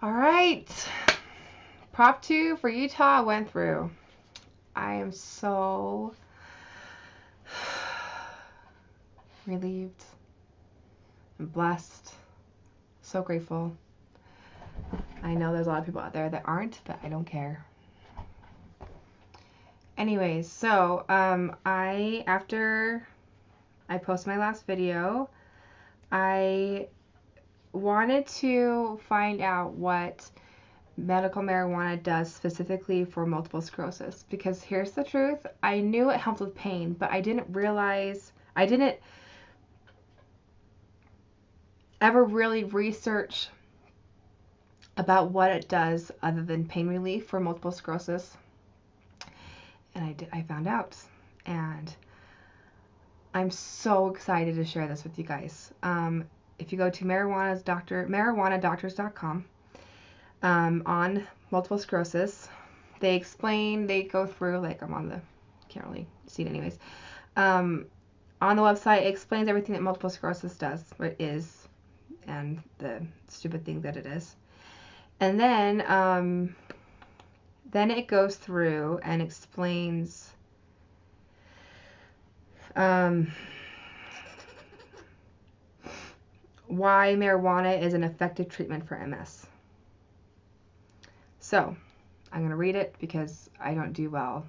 All right. Prop 2 for Utah went through. I am so relieved and blessed. So grateful. I know there's a lot of people out there that aren't, but I don't care. Anyways, so after I posted my last video, I wanted to find out what medical marijuana does specifically for multiple sclerosis, because here's the truth. I knew it helped with pain, but I didn't ever really research about what it does other than pain relief for multiple sclerosis. And I found out, and I'm so excited to share this with you guys. If you go to marijuanadoctors.com, on multiple sclerosis, they go through, like, can't really see it anyways. On the website, it explains everything that multiple sclerosis does, what it is, and the stupid thing that it is. And then it goes through and explains why marijuana is an effective treatment for MS. So, I'm going to read it because I don't do well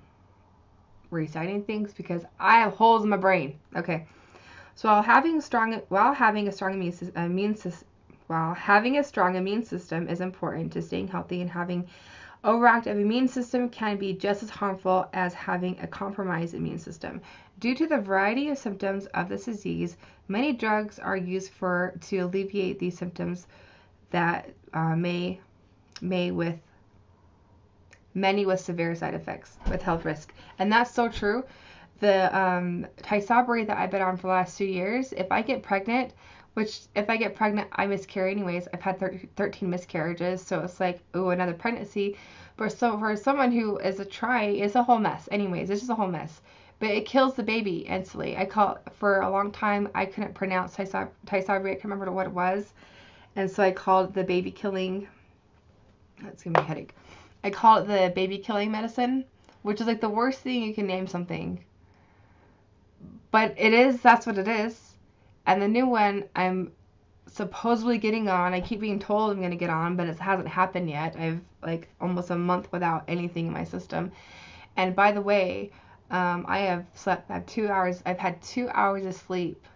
reciting things because I have holes in my brain. Okay. So while having a strong immune system is important to staying healthy, and having overactive immune system can be just as harmful as having a compromised immune system. Due to the variety of symptoms of this disease, many drugs are used to alleviate these symptoms that many with severe side effects with health risk. And that's so true. The Tysabri that I've been on for the last 2 years, if I get pregnant, I miscarry anyways. I've had 13 miscarriages, so it's like, ooh, another pregnancy. But so for someone who is it's a whole mess. Anyways, it's just a whole mess. But it kills the baby instantly. For a long time, I couldn't pronounce Tysabri. I can't remember what it was. And so I called the baby killing, that's giving me a headache. I call it the baby killing medicine, which is like the worst thing you can name something. But that's what it is. And the new one I'm supposedly getting on, I keep being told I'm going to get on, but it hasn't happened yet. I've like almost a month without anything in my system. And by the way, I've had 2 hours of sleep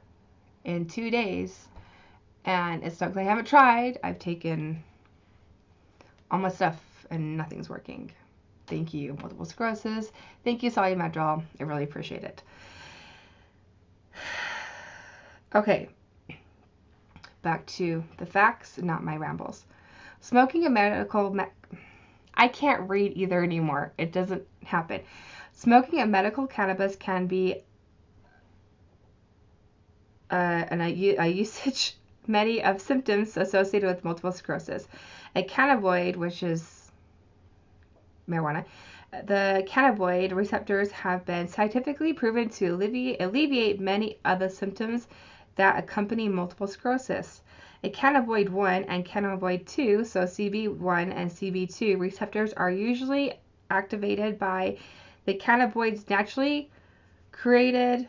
in 2 days. And it's not because I haven't tried. I've taken all my stuff and nothing's working. Thank you, multiple sclerosis. Thank you, Solumadrol. I really appreciate it. Okay, back to the facts, not my rambles. I can't read either anymore. It doesn't happen. Smoking a medical cannabis can be a usage many of symptoms associated with multiple sclerosis. A cannabinoid, which is marijuana, the cannabinoid receptors have been scientifically proven to alleviate many of the symptoms that accompany multiple sclerosis. A cannabinoid 1 and cannabinoid 2, so CB1 and CB2 receptors, are usually activated by the cannabinoids naturally created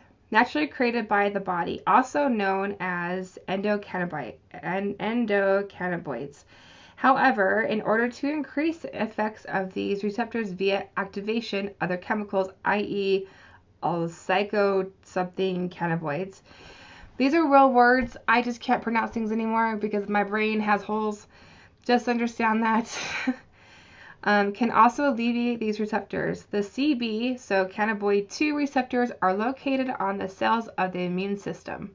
by the body, also known as endocannabinoids. However, in order to increase the effects of these receptors via activation, other chemicals, i.e. psycho-something cannabinoids. These are real words. I just can't pronounce things anymore because my brain has holes. Just understand that. Can also alleviate these receptors. The CB, so cannabinoid 2 receptors, are located on the cells of the immune system.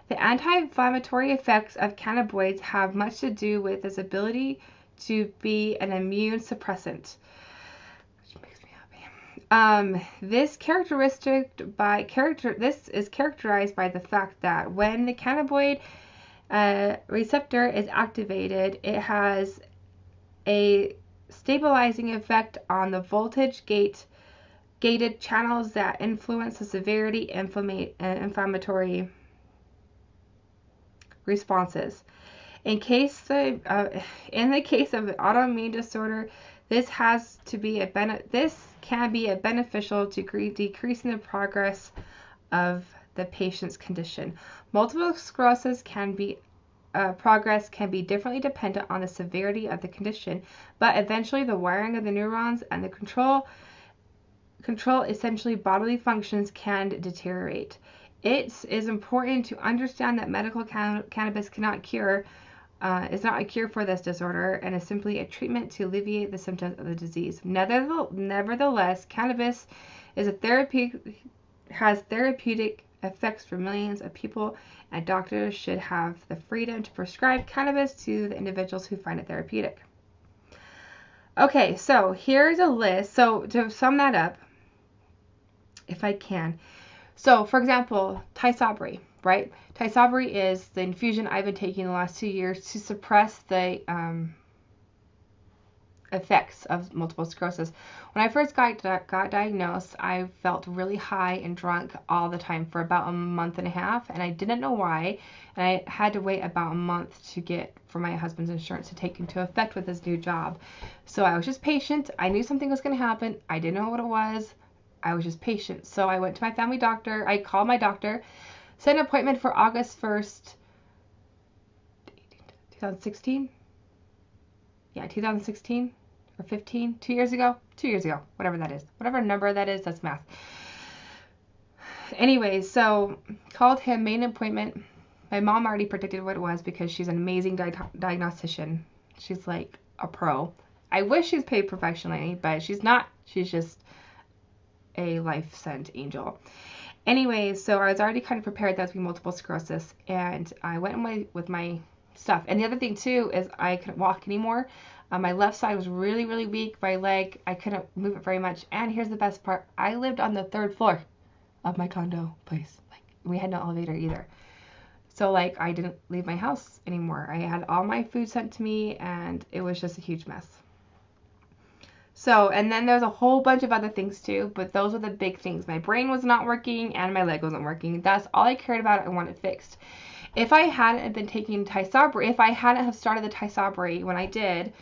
The anti-inflammatory effects of cannabinoids have much to do with its ability to be an immune suppressant, which makes me happy. This is characterized by the fact that when the cannabinoid receptor is activated, it has a stabilizing effect on the voltage gated channels that influence the severity inflammatory responses. In the case of autoimmune disorder, this can be a beneficial degree decreasing the progress of the patient's condition. Multiple sclerosis progress can be differently dependent on the severity of the condition, but eventually the wiring of the neurons and the control essentially bodily functions can deteriorate. It is important to understand that medical cannabis is not a cure for this disorder and is simply a treatment to alleviate the symptoms of the disease. Nevertheless, cannabis has therapeutic effects for millions of people, and doctors should have the freedom to prescribe cannabis to the individuals who find it therapeutic. Okay, so here's a list. So to sum that up, if I can. So, for example, Tysabri, right? Tysabri is the infusion I've been taking the last 2 years to suppress the effects of multiple sclerosis. When I first got diagnosed, I felt really high and drunk all the time for about a month and a half, and I didn't know why, and I had to wait about a month to get for my husband's insurance to take into effect with his new job. So I was just patient. I knew something was going to happen. I didn't know what it was. I was just patient. So I went to my family doctor. I called my doctor, set an appointment for August 1st, 2016. Yeah, 2016 or 15, 2 years ago, whatever that is, whatever number that is, that's math. Anyways, so called him, made an appointment. My mom already predicted what it was because she's an amazing diagnostician. She's like a pro. I wish she was paid professionally, but she's not. She's just a life-sent angel. Anyways, so I was already kind of prepared that was be multiple sclerosis, and I went with my stuff. And the other thing too is I couldn't walk anymore. My left side was really, really weak. My leg, I couldn't move it very much. And here's the best part. I lived on the 3rd floor of my condo place. Like, we had no elevator either. So, like, I didn't leave my house anymore. I had all my food sent to me, and it was just a huge mess. So, and then there's a whole bunch of other things too, but those were the big things. My brain was not working, and my leg wasn't working. That's all I cared about. I wanted fixed. If I hadn't been taking Tysabri, if I hadn't have started the Tysabri when I did,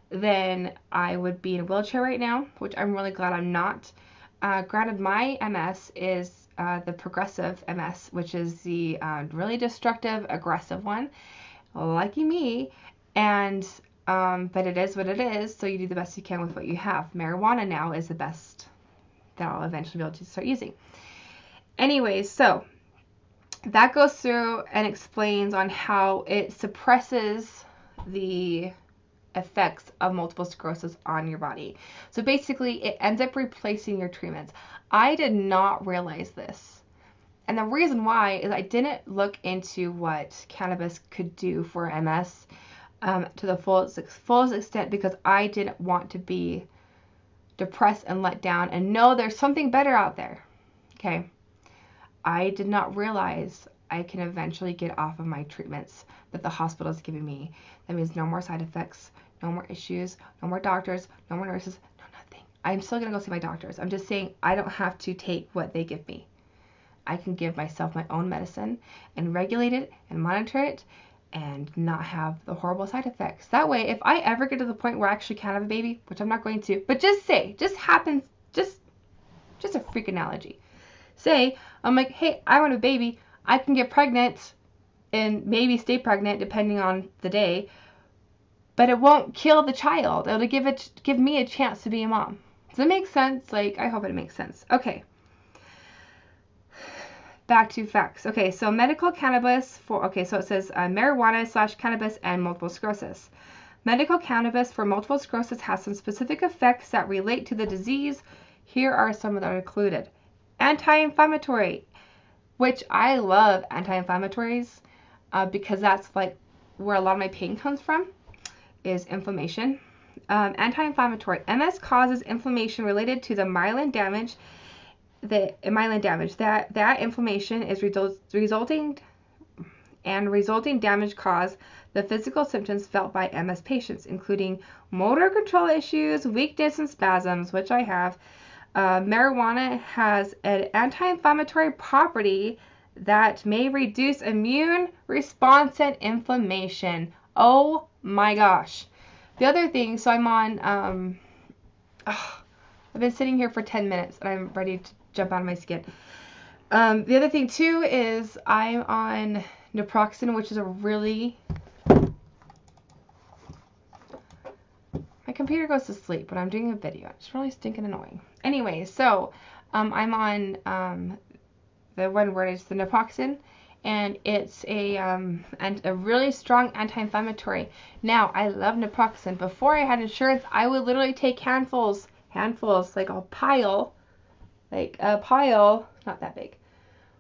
then I would be in a wheelchair right now, which I'm really glad I'm not. Granted, my MS is the progressive MS, which is the really destructive, aggressive one, lucky me. And but it is what it is, so you do the best you can with what you have. Marijuana now is the best that I'll eventually be able to start using. Anyways, so that goes through and explains on how it suppresses the effects of multiple sclerosis on your body. So basically, it ends up replacing your treatments. I did not realize this. And the reason why is I didn't look into what cannabis could do for MS to the fullest extent because I didn't want to be depressed and let down and know there's something better out there. Okay. I did not realize I can eventually get off of my treatments that the hospital is giving me. That means no more side effects, no more issues, no more doctors, no more nurses, no nothing. I'm still going to go see my doctors. I'm just saying I don't have to take what they give me. I can give myself my own medicine and regulate it and monitor it and not have the horrible side effects. That way, if I ever get to the point where I actually can have a baby, which I'm not going to, but just happens, just a freak analogy. Say, I'm like, hey, I want a baby. I can get pregnant and maybe stay pregnant depending on the day, but it won't kill the child. It'll give me a chance to be a mom. Does that make sense? Like, I hope it makes sense. Okay. Back to facts. Okay, so medical cannabis so it says marijuana / cannabis and multiple sclerosis. Medical cannabis for multiple sclerosis has some specific effects that relate to the disease. Here are some that are included. Anti-inflammatory, which I love anti-inflammatories because that's like where a lot of my pain comes from, is inflammation. Anti-inflammatory. MS causes inflammation related to the myelin damage. That inflammation is resulting damage cause the physical symptoms felt by MS patients, including motor control issues, weakness, and spasms, which I have. Marijuana has an anti-inflammatory property that may reduce immune response and inflammation. Oh my gosh. The other thing, so I'm on, I've been sitting here for 10 minutes and I'm ready to jump out of my skin. The other thing too is I'm on naproxen, which is a really... My computer goes to sleep when I'm doing a video. It's really stinking annoying. Anyway, so I'm on the one word is the naproxen, and it's a really strong anti-inflammatory. Now, I love naproxen. Before I had insurance, I would literally take handfuls, like a pile, not that big,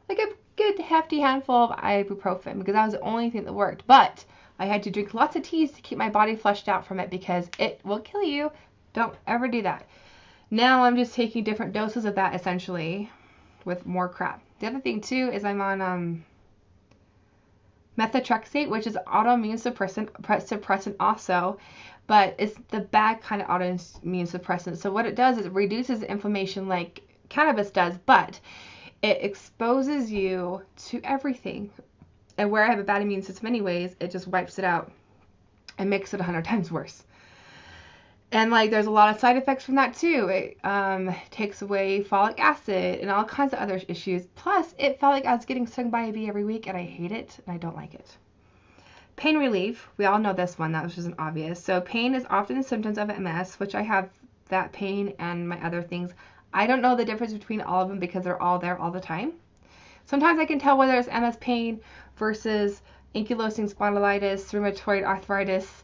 like a good hefty handful of ibuprofen, because that was the only thing that worked. But I had to drink lots of teas to keep my body flushed out from it, because it will kill you. Don't ever do that. Now I'm just taking different doses of that, essentially, with more crap. The other thing too is I'm on methotrexate, which is autoimmune suppressant also, but it's the bad kind of autoimmune suppressant. So what it does is it reduces inflammation like cannabis does, but it exposes you to everything. And where I have a bad immune system anyways, it just wipes it out and makes it 100 times worse. And like there's a lot of side effects from that too. It takes away folic acid and all kinds of other issues. Plus, it felt like I was getting stung by a bee every week, and I hate it and I don't like it. Pain relief. We all know this one. That was just an obvious. So pain is often symptoms of MS, which I have that pain and my other things. I don't know the difference between all of them because they're all there all the time. Sometimes I can tell whether it's MS pain versus ankylosing spondylitis, rheumatoid arthritis,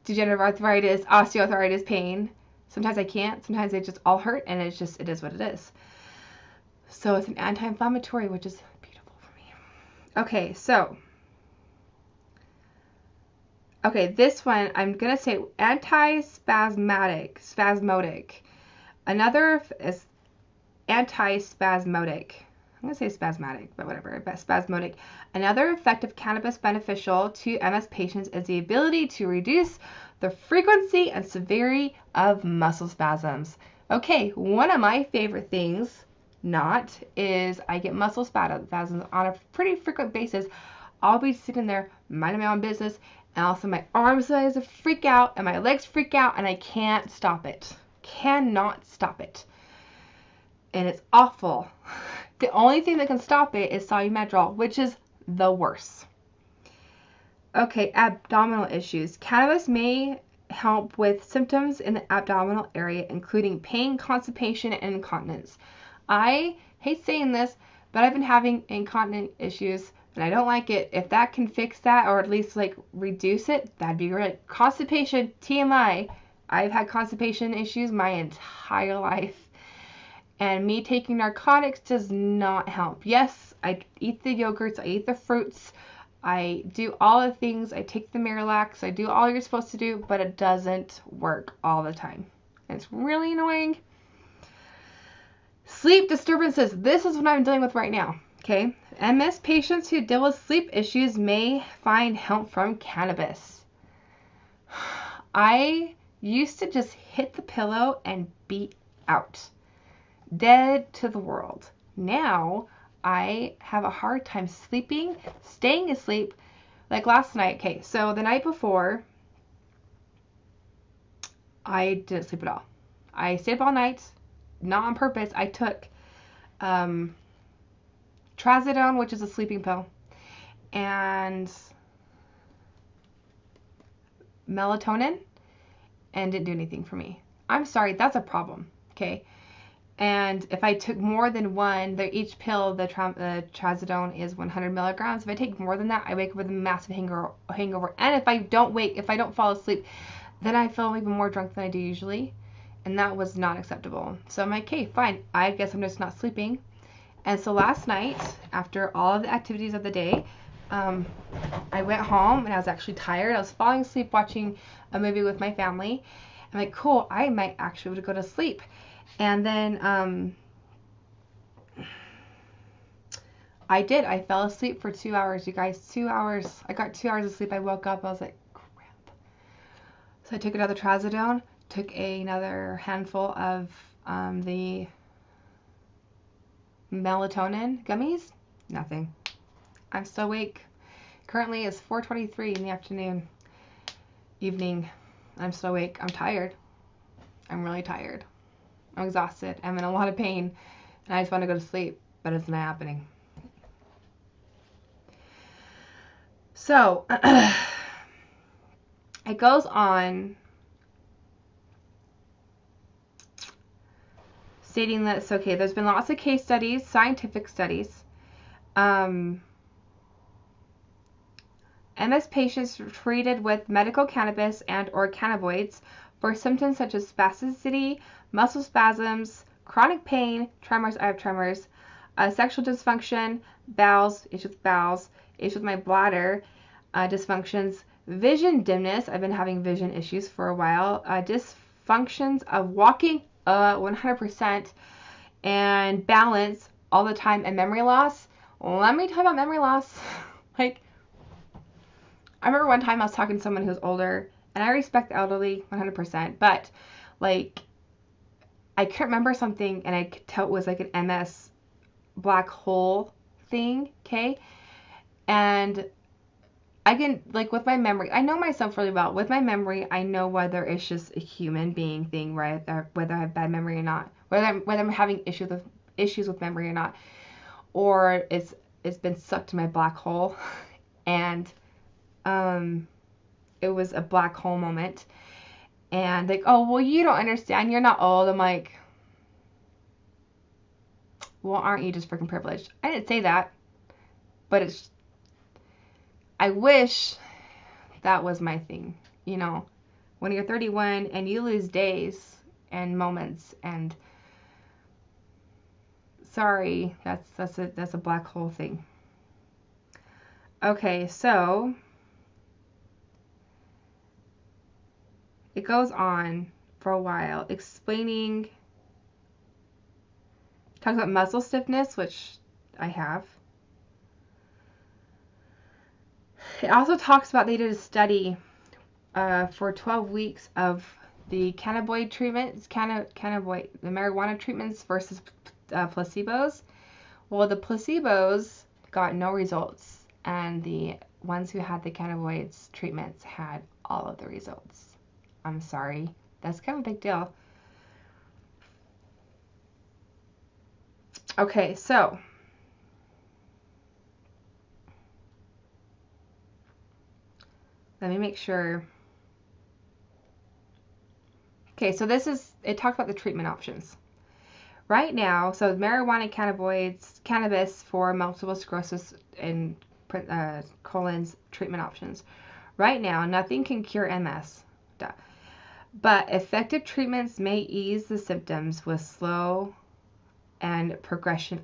degenerative arthritis, osteoarthritis pain. Sometimes I can't. Sometimes they just all hurt, and it is what it is. So it's an anti-inflammatory, which is beautiful for me. Okay, so this one I'm gonna say spasmodic. Another is anti-spasmodic. I'm going to say spasmodic, but whatever, spasmodic. Another effective cannabis beneficial to MS patients is the ability to reduce the frequency and severity of muscle spasms. Okay, one of my favorite things, is I get muscle spasms on a pretty frequent basis. I'll be sitting there minding my own business, and also my arms start to freak out, and my legs freak out, and I can't stop it. Cannot stop it. And it's awful. The only thing that can stop it is Solumedrol, which is the worst. Okay, abdominal issues. Cannabis may help with symptoms in the abdominal area, including pain, constipation, and incontinence. I hate saying this, but I've been having incontinent issues, and I don't like it. If that can fix that, or at least like reduce it, that'd be great. Constipation, TMI. I've had constipation issues my entire life. And me taking narcotics does not help. Yes, I eat the yogurts, I eat the fruits, I do all the things, I take the Miralax, I do all you're supposed to do, but it doesn't work all the time. It's really annoying. Sleep disturbances. This is what I'm dealing with right now. Okay, MS patients who deal with sleep issues may find help from cannabis. I used to just hit the pillow and be out. Dead to the world. Now I have a hard time sleeping, staying asleep. Like last night, okay, so the night before, I didn't sleep at all. I stayed up all night, not on purpose. I took trazodone, which is a sleeping pill, and melatonin, and didn't do anything for me. I'm sorry, that's a problem, okay? And if I took more than one, each pill, the trazodone is 100 milligrams. If I take more than that, I wake up with a massive hangover. And if I don't fall asleep, then I feel even more drunk than I do usually. And that was not acceptable. So I'm like, okay, fine. I guess I'm just not sleeping. And so last night, after all of the activities of the day, I went home and I was actually tired. I was falling asleep watching a movie with my family. I'm like, cool, I might actually be able to go to sleep. And then I did. I fell asleep for 2 hours, you guys. 2 hours. I got 2 hours of sleep. I woke up. I was like, crap. So I took another trazodone, took another handful of the melatonin gummies. Nothing. I'm still awake. Currently it's 4:23 in the afternoon. evening. I'm still awake. I'm tired. I'm really tired. I'm exhausted. I'm in a lot of pain. And I just want to go to sleep, but it's not happening. So, it goes on stating that it's okay. There's been lots of case studies, scientific studies. MS patients treated with medical cannabis and or cannabinoids for symptoms such as spasticity, muscle spasms, chronic pain, tremors, I have tremors, sexual dysfunction, issues with my bladder, dysfunctions, vision dimness, I've been having vision issues for a while, dysfunctions of walking, 100%, and balance all the time, and memory loss. Let me talk about memory loss. Like, I remember one time I was talking to someone who's older, and I respect the elderly 100%, but like, I couldn't remember something, and I could tell it was like an MS black hole thing, okay? And I can, like, with my memory, I know myself really well. With my memory, I know whether it's just a human being thing, right? Or whether I have bad memory or not, whether I'm having issues with memory or not, or it's been sucked to my black hole, and it was a black hole moment. And like, oh, well, you don't understand. You're not old. I'm like, well, aren't you just freaking privileged? I didn't say that, but I wish that was my thing. You know, when you're 31 and you lose days and moments, and sorry, that's a black hole thing. Okay, so it goes on for a while explaining, talks about muscle stiffness, which I have. It also talks about they did a study for 12 weeks of the cannabinoid treatments, the marijuana treatments versus placebos. Well, the placebos got no results, and the ones who had the cannabinoids treatments had all of the results. I'm sorry. That's kind of a big deal. Okay, so let me make sure. Okay, so it talks about the treatment options. Right now, so marijuana, cannabis for multiple sclerosis and colon's treatment options. Right now, nothing can cure MS. But effective treatments may ease the symptoms with slow the progression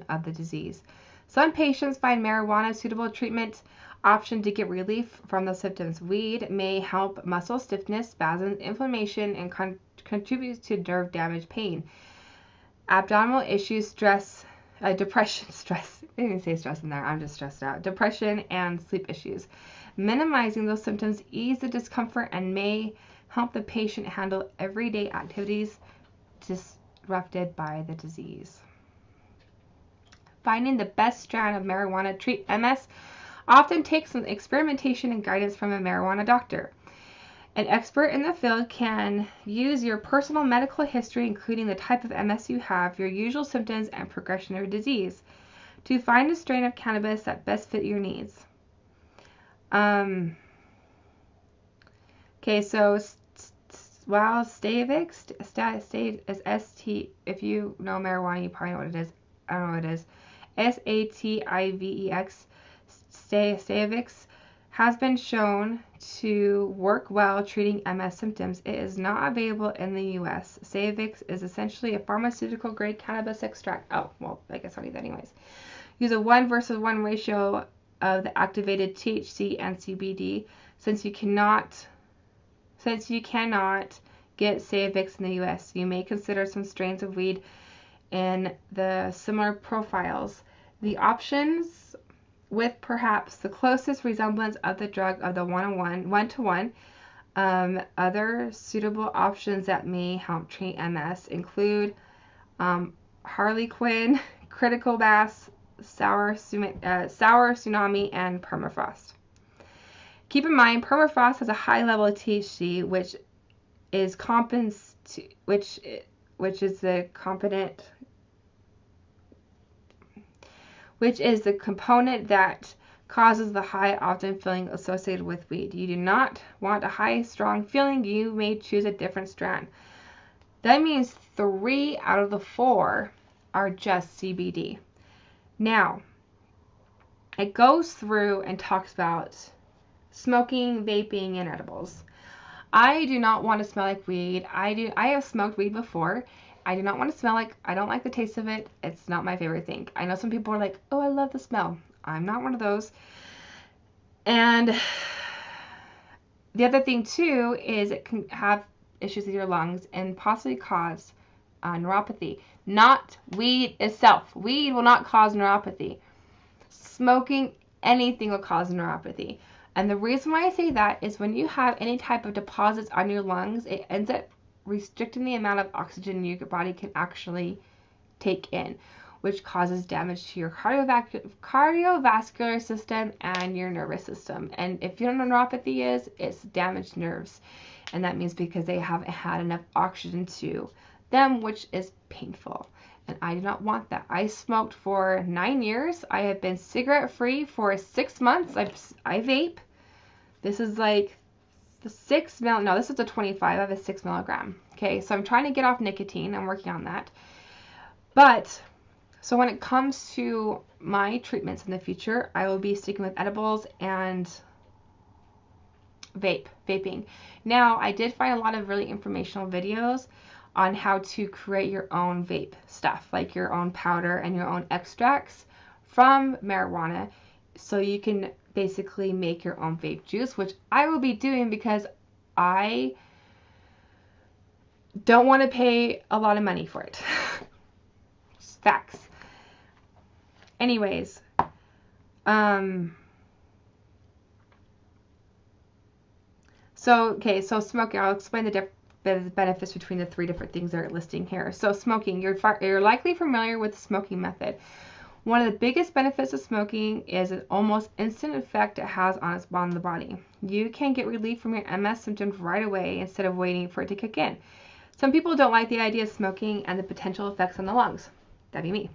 of the disease. Some patients find marijuana a suitable treatment option to get relief from the symptoms. Weed may help muscle stiffness, spasms, inflammation, and contributes to nerve damage, pain, abdominal issues, depression, stress. I didn't even say stress in there. I'm just stressed out. Depression and sleep issues. Minimizing those symptoms ease the discomfort and may help the patient handle everyday activities disrupted by the disease. Finding the best strand of marijuana to treat MS often takes some experimentation and guidance from a marijuana doctor. An expert in the field can use your personal medical history, including the type of MS you have, your usual symptoms, and progression of disease, to find a strain of cannabis that best fit your needs. Okay, so Stavix is ST. If you know marijuana, you probably know what it is. I don't know what it is. SATIVEX. Stavix has been shown to work well treating MS symptoms. It is not available in the U.S. Stavix is essentially a pharmaceutical grade cannabis extract. Oh, well, I guess I'll need that anyways. Use a 1:1 ratio of the activated THC and CBD. Since you cannot get Stavix in the U.S., you may consider some strains of weed in the similar profiles. The options with perhaps the closest resemblance of the drug of the 1:1. Other suitable options that may help treat MS include Harlequin, Critical Mass, Sour Tsunami, and Permafrost. Keep in mind, permafrost has a high level of THC, which is the component that causes the high often feeling associated with weed. You do not want a high, strong feeling. You may choose a different strand. That means 3 out of the 4 are just CBD. Now, it goes through and talks about smoking, vaping, and edibles. I do not want to smell like weed. I have smoked weed before. I do not want to smell like, I don't like the taste of it. It's not my favorite thing. I know some people are like, oh, I love the smell. I'm not one of those. And the other thing too is it can have issues with your lungs and possibly cause neuropathy. Not weed itself. Weed will not cause neuropathy. Smoking anything will cause neuropathy. And the reason why I say that is when you have any type of deposits on your lungs, it ends up restricting the amount of oxygen your body can actually take in, which causes damage to your cardiovascular system and your nervous system. And if you don't know what neuropathy is, it's damaged nerves. And that means because they haven't had enough oxygen to them, which is painful. And I do not want that. I smoked for 9 years. I have been cigarette free for 6 months. I vape. This is like the 6 mil. No, this is a 25. I have a 6 milligram. Okay, so I'm trying to get off nicotine. I'm working on that. But so when it comes to my treatments in the future, I will be sticking with edibles and vaping. Now, I did find a lot of really informational videos on how to create your own vape stuff, like your own powder and your own extracts from marijuana, so you can basically make your own vape juice, which I will be doing because I don't want to pay a lot of money for it. Facts. Anyways, so smoking, I'll explain the benefits between the 3 different things they're listing here. So smoking, you're likely familiar with the smoking method. One of the biggest benefits of smoking is an almost instant effect it has on the body. You can get relief from your MS symptoms right away instead of waiting for it to kick in. Some people don't like the idea of smoking and the potential effects on the lungs. That'd be me.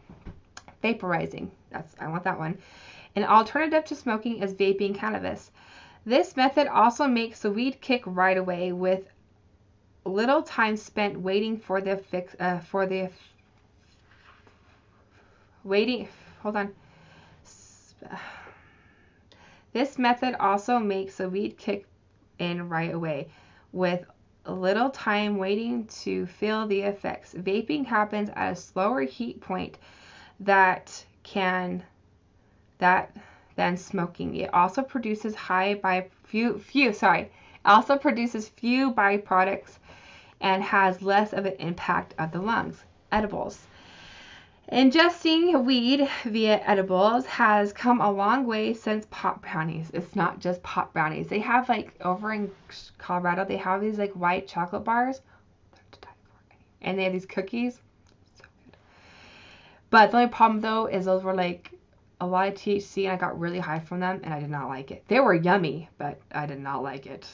Vaporizing, I want that one. An alternative to smoking is vaping cannabis. This method also makes the weed kick right away with little time spent waiting for the This method also makes the weed kick in right away with little time waiting to feel the effects. Vaping happens at a slower heat point than smoking. It also produces few byproducts and has less of an impact on the lungs. Edibles. Ingesting weed via edibles has come a long way since pot brownies. It's not just pot brownies. They have, like, over in Colorado, they have these, like, white chocolate bars. And they have these cookies. So good. But the only problem, though, is those were, like, a lot of THC, and I got really high from them, and I did not like it. They were yummy, but I did not like it.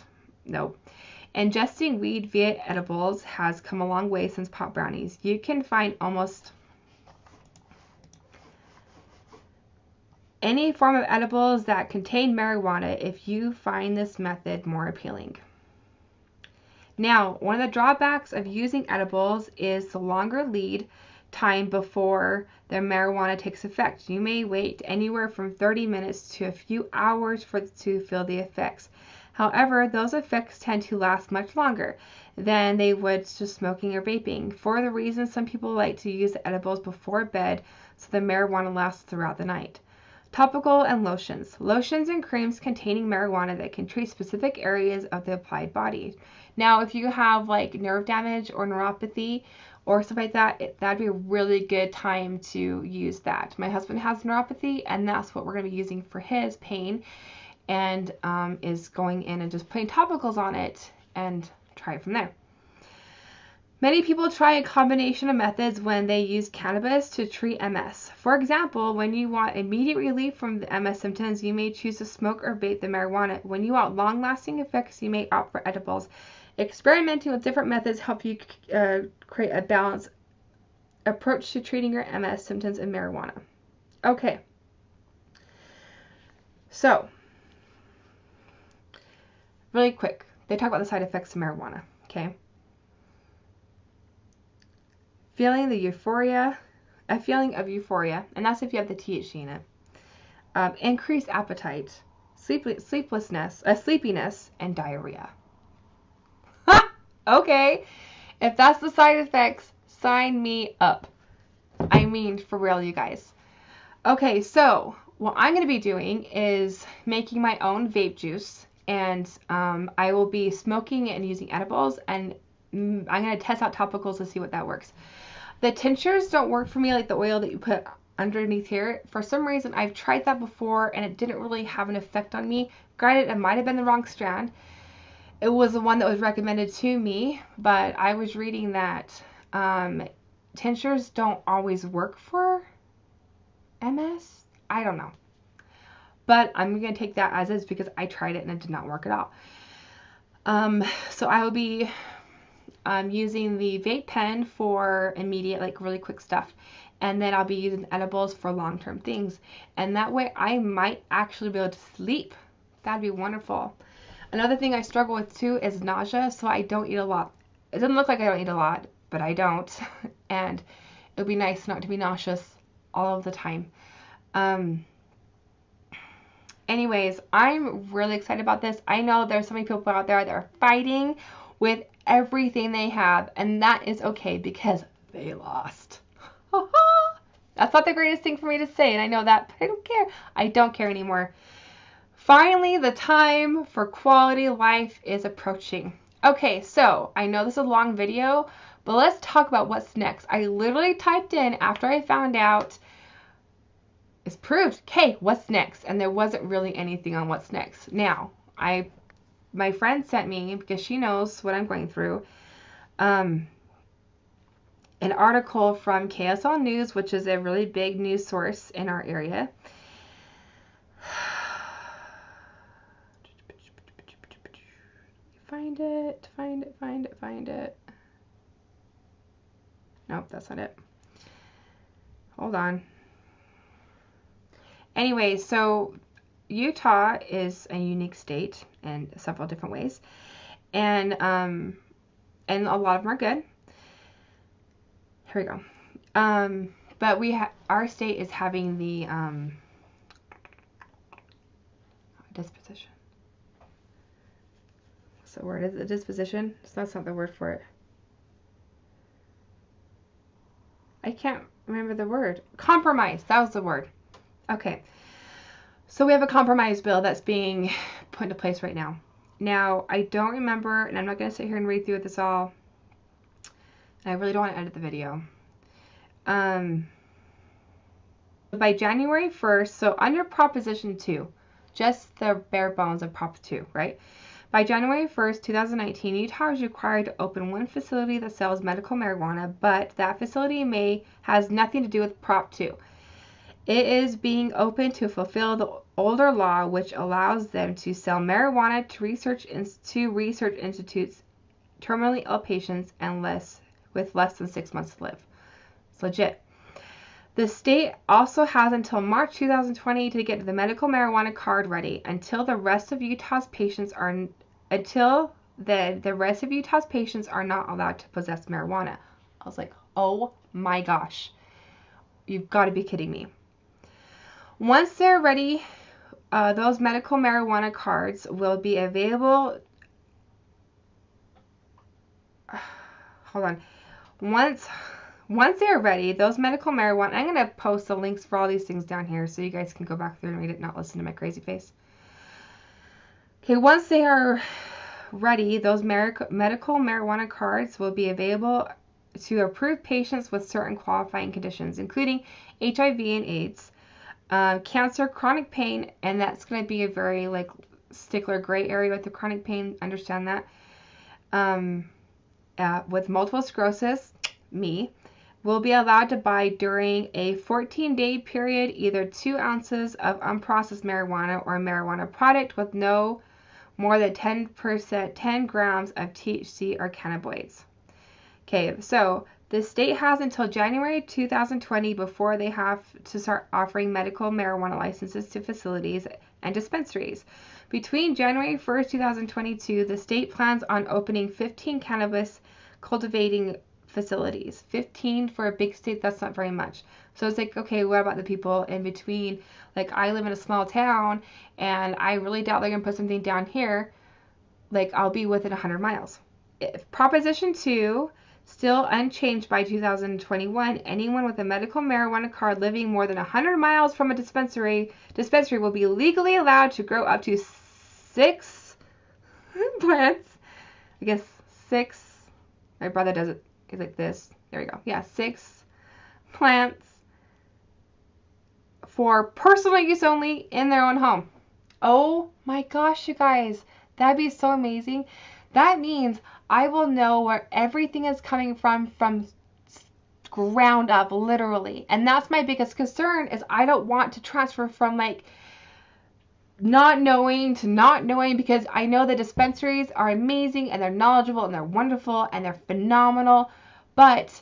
Nope. Ingesting weed via edibles has come a long way since pot brownies. You can find almost any form of edibles that contain marijuana if you find this method more appealing. Now, one of the drawbacks of using edibles is the longer lead time before the marijuana takes effect. You may wait anywhere from 30 minutes to a few hours to feel the effects. However, those effects tend to last much longer than they would just smoking or vaping. For the reason some people like to use the edibles before bed so the marijuana lasts throughout the night. Topical and lotions. Lotions and creams containing marijuana that can treat specific areas of the applied body. Now, if you have like nerve damage or neuropathy or stuff like that, that'd be a really good time to use that. My husband has neuropathy, and that's what we're going to be using for his pain, and is going in and just putting topicals on it and try it from there. Many people try a combination of methods when they use cannabis to treat MS. For example, when you want immediate relief from the MS symptoms, you may choose to smoke or vape the marijuana. When you want long-lasting effects, you may opt for edibles. Experimenting with different methods help you create a balanced approach to treating your MS symptoms in marijuana. Okay. So, really quick, they talk about the side effects of marijuana, okay? A feeling of euphoria, and that's if you have the THC in it. Increased appetite, sleepiness, and diarrhea. Okay, if that's the side effects, sign me up. I mean, for real, you guys. Okay, so what I'm going to be doing is making my own vape juice, and I will be smoking it and using edibles, and I'm going to test out topicals to see what that works. The tinctures don't work for me, like the oil that you put underneath here. For some reason, I've tried that before, and it didn't really have an effect on me. Granted, it might have been the wrong strand. It was the one that was recommended to me, but I was reading that tinctures don't always work for MS. I don't know. But I'm going to take that as is because I tried it and it did not work at all. So I will be using the vape pen for immediate, like really quick stuff. And then I'll be using edibles for long-term things. And that way I might actually be able to sleep. That'd be wonderful. Another thing I struggle with too is nausea, so I don't eat a lot. It doesn't look like I don't eat a lot, but I don't. And it would be nice not to be nauseous all of the time. Anyways, I'm really excited about this. I know there's so many people out there that are fighting with everything they have, and that is okay because they lost. That's not the greatest thing for me to say, and I know that, but I don't care. I don't care anymore. Finally, the time for quality life is approaching. Okay, so I know this is a long video, but let's talk about what's next. I literally typed in after I found out it's proved, okay, what's next? And there wasn't really anything on what's next. Now, my friend sent me, because she knows what I'm going through, an article from KSL News, which is a really big news source in our area. Find it. Nope, that's not it. Hold on. Anyway, so Utah is a unique state in several different ways, and a lot of them are good. Here we go. But our state is having the disposition. So word is the disposition. So that's not the word for it. I can't remember the word. Compromise. That was the word. Okay. So we have a compromise bill that's being put into place right now. Now, I don't remember, and I'm not going to sit here and read through this all. I really don't want to edit the video. By January 1st, so under Proposition 2, just the bare bones of Prop 2, right? By January 1st, 2019, Utah is required to open one facility that sells medical marijuana, but that facility has nothing to do with Prop 2. It is being opened to fulfill the older law, which allows them to sell marijuana to research institutes, terminally ill patients, and with less than 6 months to live. It's legit. The state also has until March 2020 to get the medical marijuana card ready. Until the rest of Utah's patients are not allowed to possess marijuana. I was like, oh my gosh, you've got to be kidding me. Once they're ready, those medical marijuana cards will be available. Hold on. Once they're ready, those medical marijuana, I'm going to post the links for all these things down here so you guys can go back through and read it, not listen to my crazy face. Okay, once they are ready, those medical marijuana cards will be available to approved patients with certain qualifying conditions, including HIV and AIDS, cancer, chronic pain, and that's going to be a very stickler gray area with the chronic pain, understand that, with multiple sclerosis, me, will be allowed to buy during a 14-day period either 2 ounces of unprocessed marijuana or marijuana product with no more than 10 grams of THC or cannabinoids. Okay, so the state has until January 2020 before they have to start offering medical marijuana licenses to facilities and dispensaries. Between January 1st, 2022, the state plans on opening 15 cannabis cultivating facilities. 15 for a big state, that's not very much. So it's like, okay, what about the people in between? Like, I live in a small town, and I really doubt they're going to put something down here. Like, I'll be within 100 miles. If Proposition 2, still unchanged by 2021, anyone with a medical marijuana card living more than 100 miles from a dispensary will be legally allowed to grow up to 6 plants. I guess 6. My brother does it like this. There we go. Yeah, 6 plants for personal use only in their own home. Oh my gosh, you guys. That'd be so amazing. That means I will know where everything is coming from ground up, literally. And that's my biggest concern, is I don't want to transfer from like not knowing to not knowing, because I know the dispensaries are amazing and they're knowledgeable and they're wonderful and they're phenomenal. But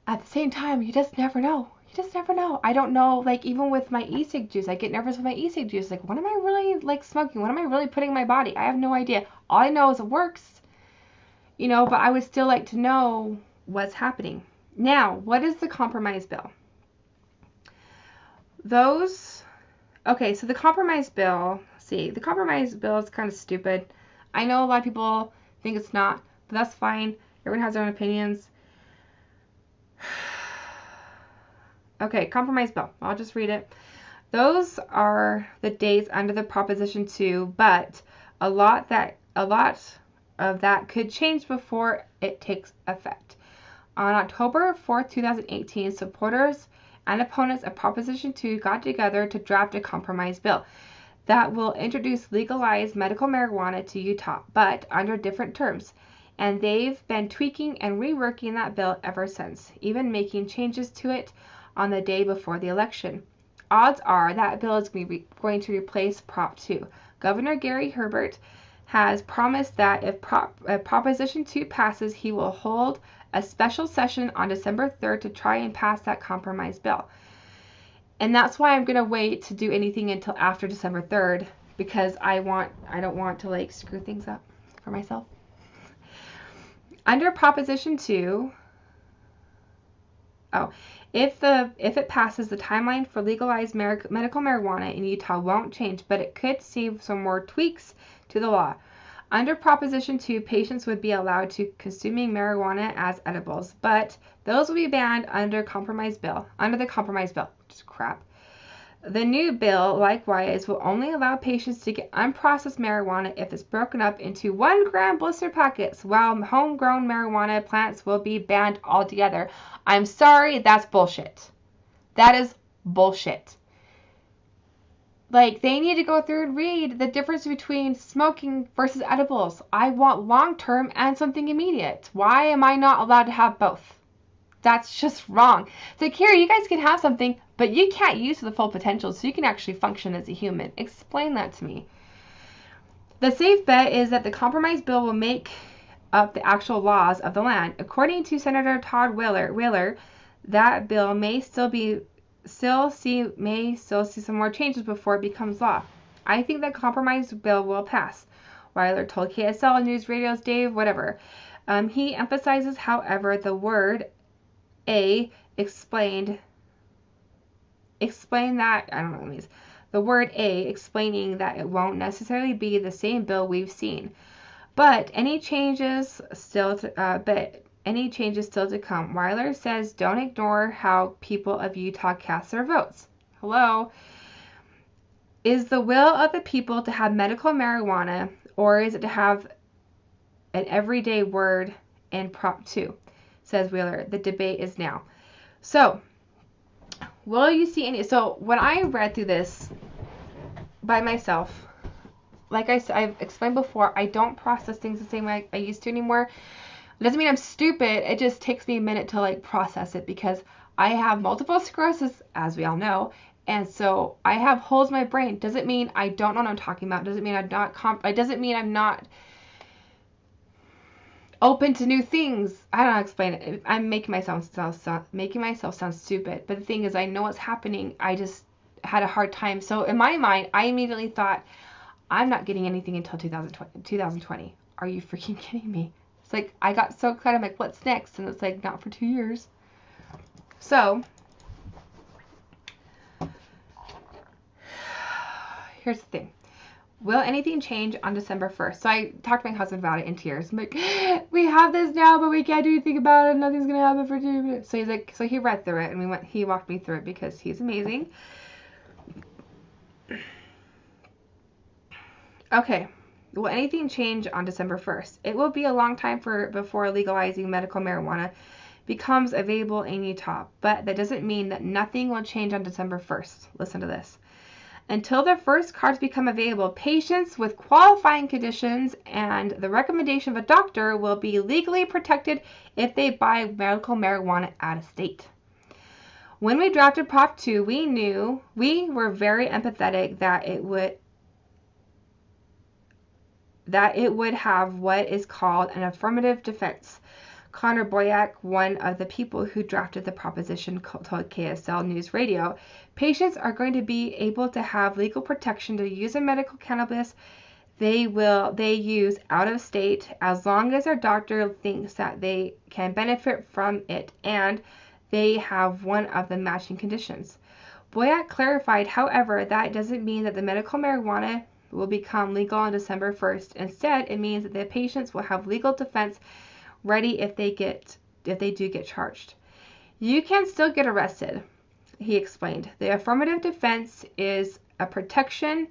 at the same time, you just never know. You just never know. I don't know, like, even with my e-cig juice, I get nervous with my e-cig juice. Like, what am I really, like, smoking? What am I really putting in my body? I have no idea. All I know is it works, you know, but I would still like to know what's happening. Now, what is the compromise bill? Okay, so the compromise bill, the compromise bill is kind of stupid. I know a lot of people think it's not, but that's fine. Everyone has their own opinions. Okay, compromise bill. I'll just read it. Those are the dates under the Proposition 2, but a lot of that could change before it takes effect. On October 4th, 2018, supporters and opponents of Proposition 2 got together to draft a compromise bill that will introduce legalized medical marijuana to Utah, but under different terms. And they've been tweaking and reworking that bill ever since, even making changes to it on the day before the election. Odds are that bill is going to replace Prop 2. Governor Gary Herbert has promised that if Proposition 2 passes, he will hold a special session on December 3rd to try and pass that compromise bill. And that's why I'm going to wait to do anything until after December 3rd, because I don't want to like screw things up for myself. Under Proposition 2, if it passes, the timeline for legalized medical marijuana in Utah won't change, but it could see some more tweaks to the law. Under Proposition 2, patients would be allowed to consuming marijuana as edibles, but those will be banned under the compromise bill, which is crap. The new bill, likewise, will only allow patients to get unprocessed marijuana if it's broken up into 1-gram blister packets, while homegrown marijuana plants will be banned altogether. I'm sorry, that's bullshit. That is bullshit. Like, they need to go through and read the difference between smoking versus edibles. I want long-term and something immediate. Why am I not allowed to have both? That's just wrong. So, Carrie, you guys can have something, but you can't use the full potential so you can actually function as a human. Explain that to me. The safe bet is that the compromise bill will make up the actual laws of the land. According to Senator Todd Wheeler, that bill may still see some more changes before it becomes law. I think that compromise bill will pass. Wheeler told KSL News Radio's Dave whatever. He emphasizes, however, the word explain that, I don't know what it means. The word explaining that it won't necessarily be the same bill we've seen. But any changes still to come. Wheeler says don't ignore how people of Utah cast their votes. Hello. Is the will of the people to have medical marijuana, or is it to have an everyday word in Prop 2? Says Wheeler. The debate is now. So, will you see any? So, when I read through this by myself, like I've explained before, I don't process things the same way I used to anymore. It doesn't mean I'm stupid. It just takes me a minute to like process it because I have multiple sclerosis, as we all know. And so I have holes in my brain. Doesn't mean I don't know what I'm talking about. Doesn't mean I'm not it doesn't mean I'm not open to new things. I don't know how to explain it. I'm making myself sound stupid. But the thing is, I know what's happening. I just had a hard time. So in my mind, I immediately thought, I'm not getting anything until 2020. Are you freaking kidding me? It's like, I got so excited. I'm like, what's next? And it's like, not for 2 years. So here's the thing. Will anything change on December 1st? So I talked to my husband about it in tears. I'm like, we have this now, but we can't do anything about it. Nothing's going to happen for 2 minutes. So he's like, so he read through it and he walked me through it because he's amazing. Okay. Will anything change on December 1st? It will be a long time before legalizing medical marijuana becomes available in Utah, but that doesn't mean that nothing will change on December 1st. Listen to this. Until the first cards become available, patients with qualifying conditions and the recommendation of a doctor will be legally protected if they buy medical marijuana out of state. When we drafted Prop 2, we were very empathetic that it would have what is called an affirmative defense. Connor Boyack, one of the people who drafted the proposition, told KSL News Radio, patients are going to be able to have legal protection to use a medical cannabis they use out of state as long as their doctor thinks that they can benefit from it and they have one of the matching conditions. Boyack clarified, however, that doesn't mean that the medical marijuana will become legal on December 1st. Instead, it means that the patients will have legal defense ready if they do get charged. You can still get arrested, he explained. The affirmative defense is a protection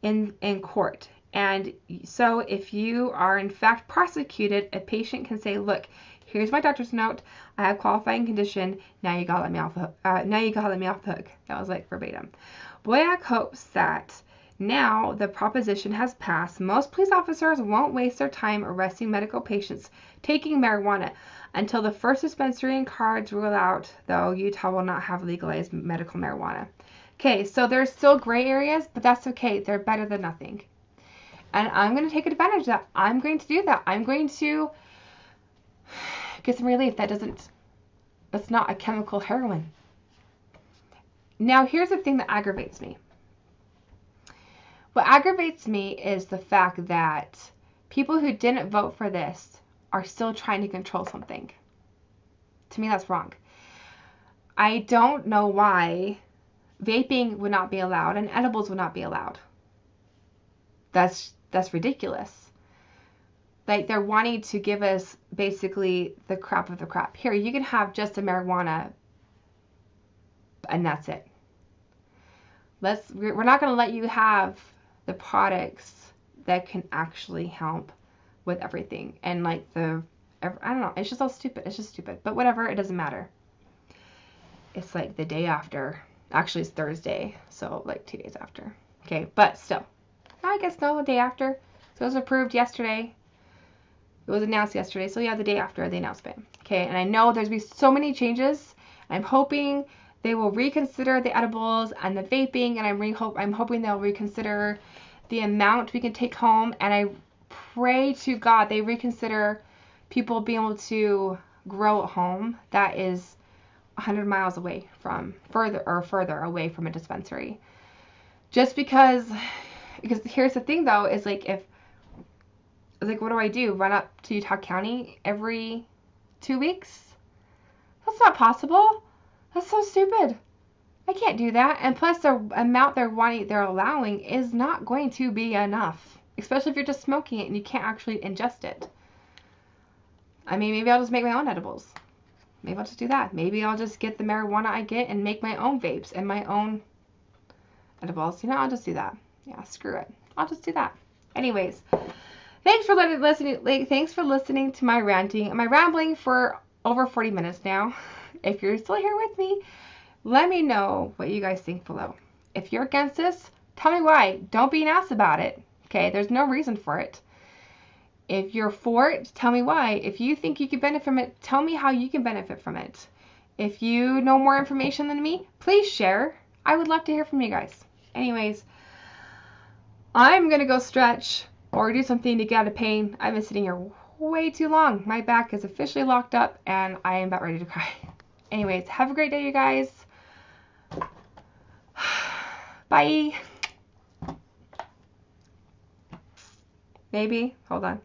in court. And so if you are in fact prosecuted, a patient can say, look, here's my doctor's note. I have qualifying condition. Now you gotta let me off the hook. That was like verbatim. Boyack hopes that now the proposition has passed, most police officers won't waste their time arresting medical patients taking marijuana. Until the first dispensary and cards rule out, though, Utah will not have legalized medical marijuana. Okay, so there's still gray areas, but that's okay. They're better than nothing. And I'm going to take advantage of that. I'm going to do that. I'm going to get some relief. That's not a chemical heroin. Now, here's the thing that aggravates me. What aggravates me is the fact that people who didn't vote for this are still trying to control something. To me, that's wrong. I don't know why vaping would not be allowed and edibles would not be allowed. That's ridiculous. Like, they're wanting to give us basically the crap of the crap. Here, you can have just a marijuana and that's it. We're not going to let you have the products that can actually help with everything. And like I don't know, it's just all stupid. It's just stupid. But whatever, it doesn't matter. It's like the day after. Actually, it's Thursday. So like 2 days after. Okay, but still. I guess no, the day after. So it was approved yesterday. It was announced yesterday. So yeah, the day after the announcement. Okay, and I know there's been so many changes. I'm hoping they will reconsider the edibles and the vaping, and I'm hoping they'll reconsider the amount we can take home, and I pray to God they reconsider people being able to grow at home that is 100 miles away from further away from a dispensary. Just because here's the thing though, is like what do I do? Run up to Utah County every 2 weeks? That's not possible. That's so stupid. I can't do that. And plus the amount they're allowing is not going to be enough. Especially if you're just smoking it and you can't actually ingest it. I mean, maybe I'll just make my own edibles. Maybe I'll just do that. Maybe I'll just get the marijuana I get and make my own vapes and my own edibles. You know, I'll just do that. Yeah, screw it. I'll just do that. Anyways, thanks for listening. Thanks for listening to my ranting. Am I rambling for over 40 minutes now? If you're still here with me, let me know what you guys think below. If you're against this, tell me why. Don't be an ass about it. Okay, there's no reason for it. If you're for it, tell me why. If you think you can benefit from it, tell me how you can benefit from it. If you know more information than me, please share. I would love to hear from you guys. Anyways, I'm going to go stretch or do something to get out of pain. I've been sitting here way too long. My back is officially locked up and I am about ready to cry. Anyways, have a great day, you guys. Bye. Maybe. Hold on.